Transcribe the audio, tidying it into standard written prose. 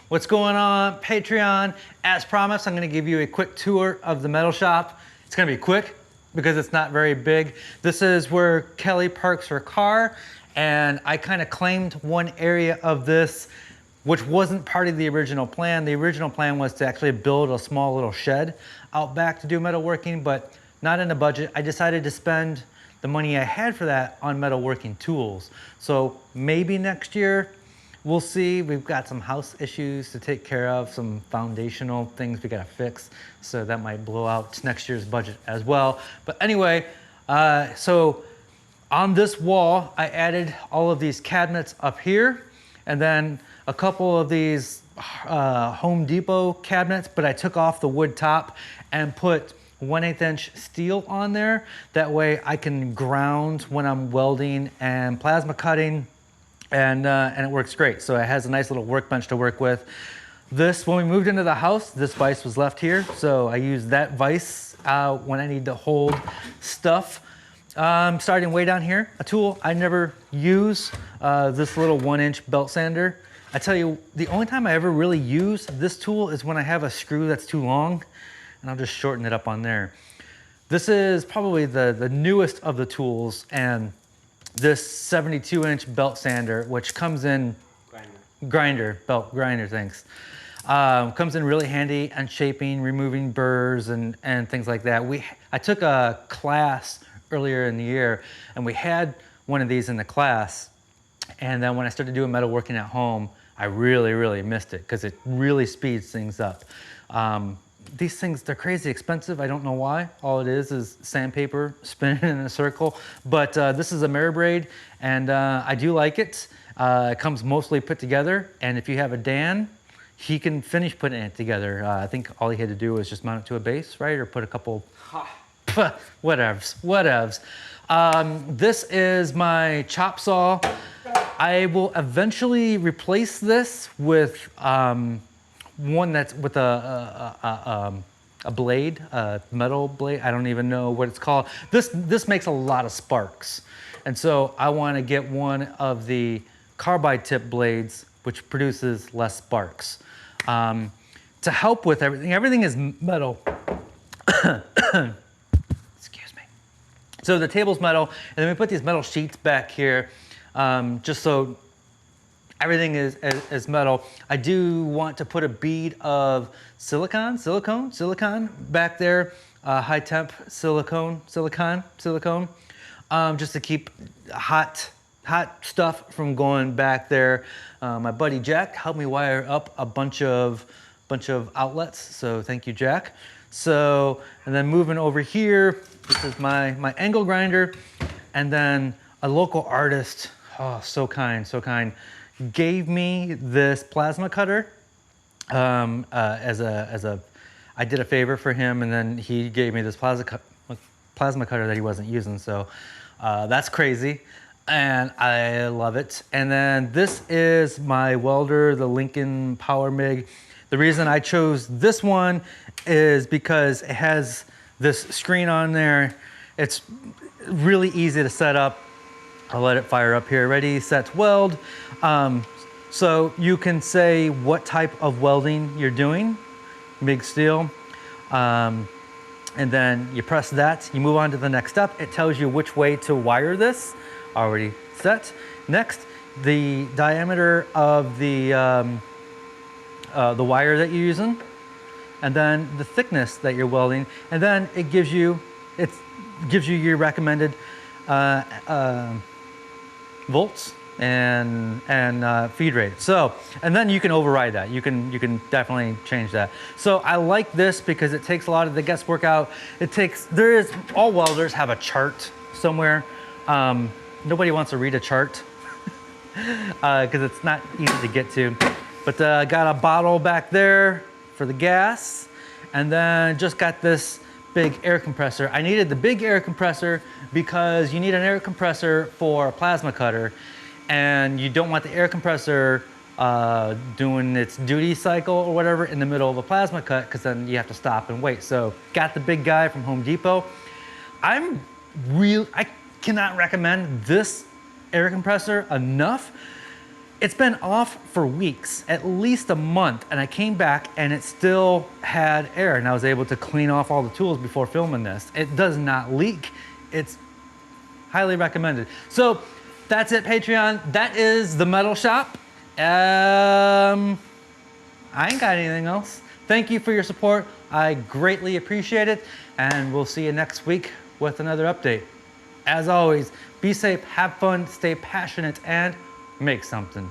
What's going on, Patreon? As promised, I'm gonna give you a quick tour of the metal shop. It's gonna be quick because it's not very big. This is where Kelly parks her car, and I kind of claimed one area of this which wasn't part of the original plan. The original plan was to actually build a small little shed out back to do metalworking, but not in the budget. I decided to spend the money I had for that on metalworking tools. So maybe next year, we'll see. We've got some house issues to take care of, some foundational things we gotta fix. So that might blow out next year's budget as well. But anyway, so on this wall, I added all of these cabinets up here, and then a couple of these Home Depot cabinets, but I took off the wood top and put 1/8 inch steel on there. That way I can ground when I'm welding and plasma cutting, and it works great. So it has a nice little workbench to work with. This, when we moved into the house, this vise was left here. So I use that vise when I need to hold stuff. Starting way down here, a tool I never use, this little 1-inch belt sander. I tell you, the only time I ever really use this tool is when I have a screw that's too long, and I'll just shorten it up on there. This is probably the newest of the tools, and this 72-inch belt sander, which comes in belt grinder, thanks. Comes in really handy on shaping, removing burrs and things like that. I took a class earlier in the year, and we had one of these in the class. And then when I started doing metalworking at home, I really missed it because it really speeds things up. These things, they're crazy expensive. I don't know why. All it is sandpaper spinning in a circle. But this is Ameribraid, and I do like it. It comes mostly put together, and if you have a Dan, he can finish putting it together. I think all he had to do was just mount it to a base, right? Or put a couple, whatevs. This is my chop saw. I will eventually replace this with one that's with a blade, a metal blade. I don't even know what it's called. This makes a lot of sparks. And so I want to get one of the carbide tip blades, which produces less sparks. To help with everything is metal. Excuse me. So the table's metal, and then we put these metal sheets back here, just so everything is metal. I do want to put a bead of silicone back there, high temp silicone, just to keep hot stuff from going back there. My buddy Jack helped me wire up a bunch of outlets, so thank you, Jack. So, and then moving over here, this is my angle grinder, and then a local artist, oh, so kind, gave me this plasma cutter I did a favor for him, and then he gave me this plasma cutter that he wasn't using, so that's crazy. And I love it. And then this is my welder, the Lincoln Power MIG. The reason I chose this one is because it has this screen on there. It's really easy to set up. I'll let it fire up here. Ready, set, weld. So you can say what type of welding you're doing, MIG steel. And then you press that, you move on to the next step. It tells you which way to wire this. Already set. Next, the diameter of the wire that you're using, and then the thickness that you're welding, and then it gives you your recommended volts and feed rate. So, and then you can override that. You can definitely change that. So I like this because it takes a lot of the guesswork out. All welders have a chart somewhere. Nobody wants to read a chart because it's not easy to get to. But I got a bottle back there for the gas, and then just got this big air compressor. I needed the big air compressor because you need an air compressor for a plasma cutter, and you don't want the air compressor doing its duty cycle or whatever in the middle of a plasma cut, because then you have to stop and wait. So got the big guy from Home Depot. I cannot recommend this air compressor enough. It's been off for weeks, at least a month, and I came back and it still had air, and I was able to clean off all the tools before filming this. It does not leak. It's highly recommended. So that's it, Patreon. That is the metal shop. I ain't got anything else. Thank you for your support. I greatly appreciate it, and we'll see you next week with another update. As always, be safe, have fun, stay passionate, and make something.